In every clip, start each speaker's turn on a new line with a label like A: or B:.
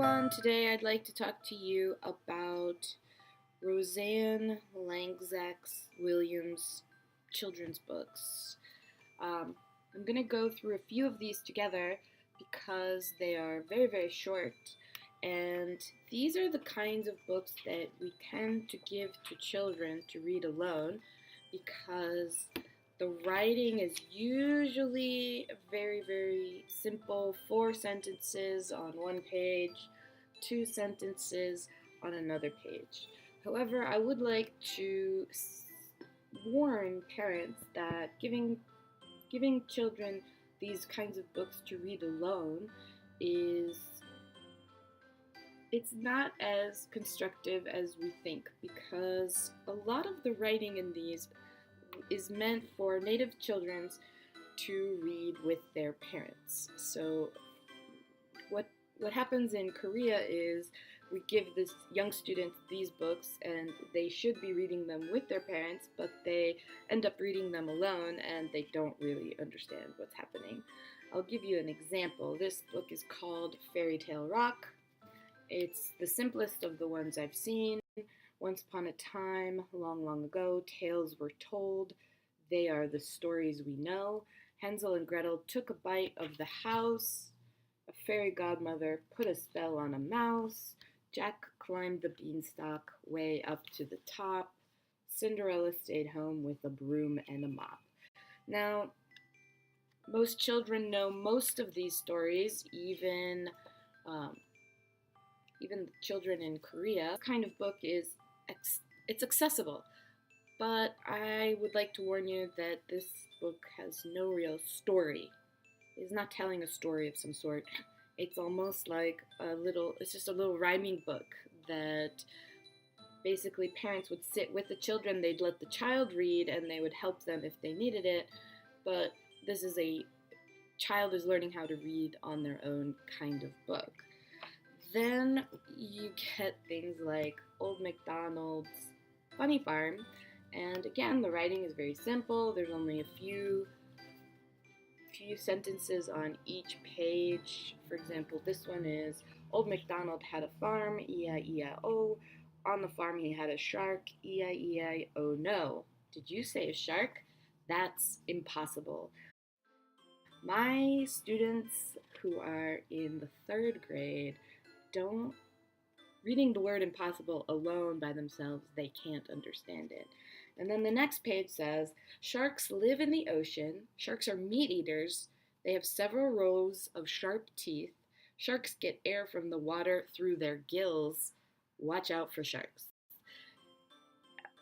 A: everyone, today I'd like to talk to you about Rosanne Lanczak's Williams children's books. I'm going to go through a few of these together because they are very, very short, and these are the kinds of books that we tend to give to children to read alone because the writing is usually very, very simple, 4 sentences on one page, 2 sentences on another page. However, I would like to warn parents that giving children these kinds of books to read alone it's not as constructive as we think, because a lot of the writing in these is meant for native children to read with their parents. So what happens in Korea is we give this young students these books and they should be reading them with their parents, but they end up reading them alone and they don't really understand what's happening. I'll give you an example. This book is called Fairy Tale Rock. It's the simplest of the ones I've seen. Once upon a time, long, long ago, tales were told. They are the stories we know. Hansel and Gretel took a bite of the house. A fairy godmother put a spell on a mouse. Jack climbed the beanstalk way up to the top. Cinderella stayed home with a broom and a mop. Now, most children know most of these stories, even the children in Korea. This kind of book it's accessible, but I would like to warn you that this book has no real story. It's not telling a story of some sort. It's almost like it's just a little rhyming book that basically parents would sit with the children, they'd let the child read, and they would help them if they needed it, but this is a child is learning how to read on their own kind of book. Then you get things like Old MacDonald's Funny Farm, and again, the writing is very simple. There's only a few sentences on each page. For example, this one is, Old MacDonald had a farm, E-I-E-I-O. On the farm he had a shark, E-I-E-I-O no. Did you say a shark? That's impossible. My students who are in the 3rd grade reading the word impossible alone by themselves, they can't understand it. And then the next page says, sharks live in the ocean. Sharks are meat eaters. They have several rows of sharp teeth. Sharks get air from the water through their gills. Watch out for sharks.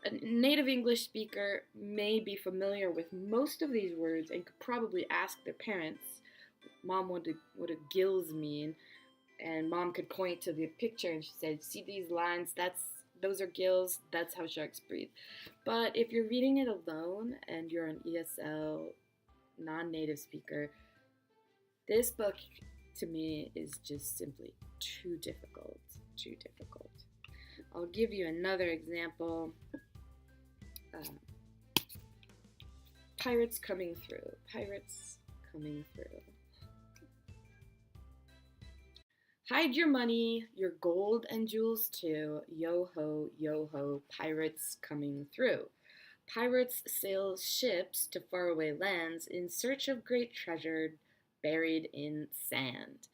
A: A native English speaker may be familiar with most of these words and could probably ask their parents, Mom, what do gills mean? And Mom could point to the picture and she said, see these lines? Those are gills. That's how sharks breathe. But if you're reading it alone and you're an ESL non-native speaker, this book to me is just simply too difficult. I'll give you another example. Pirates coming through. Hide your money, your gold and jewels too. Yo-ho, yo-ho, pirates coming through. Pirates sail ships to faraway lands in search of great treasure buried in sand.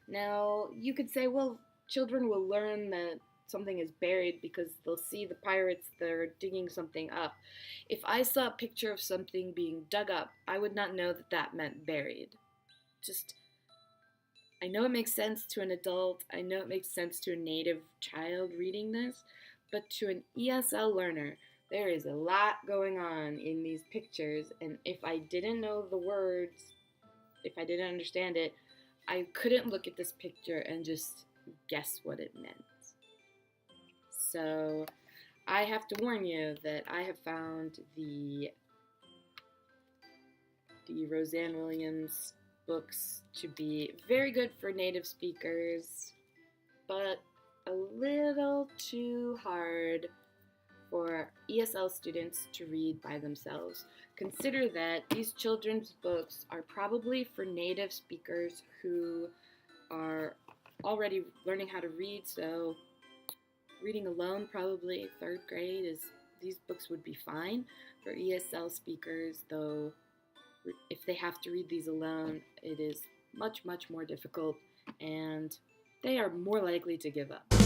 A: Now, you could say, well, children will learn that something is buried because they'll see the pirates that are digging something up. If I saw a picture of something being dug up, I would not know that that meant buried. I know it makes sense to an adult, I know it makes sense to a native child reading this, but to an ESL learner, there is a lot going on in these pictures, and if I didn't know the words, if I didn't understand it, I couldn't look at this picture and just guess what it meant. So I have to warn you that I have found the Rosanne Williams books to be very good for native speakers, but a little too hard for ESL students to read by themselves. Consider that these children's books are probably for native speakers who are already learning how to read, so reading alone, probably 3rd grade, these books would be fine. For ESL speakers, though, if they have to read these alone, it is much, much more difficult, and they are more likely to give up.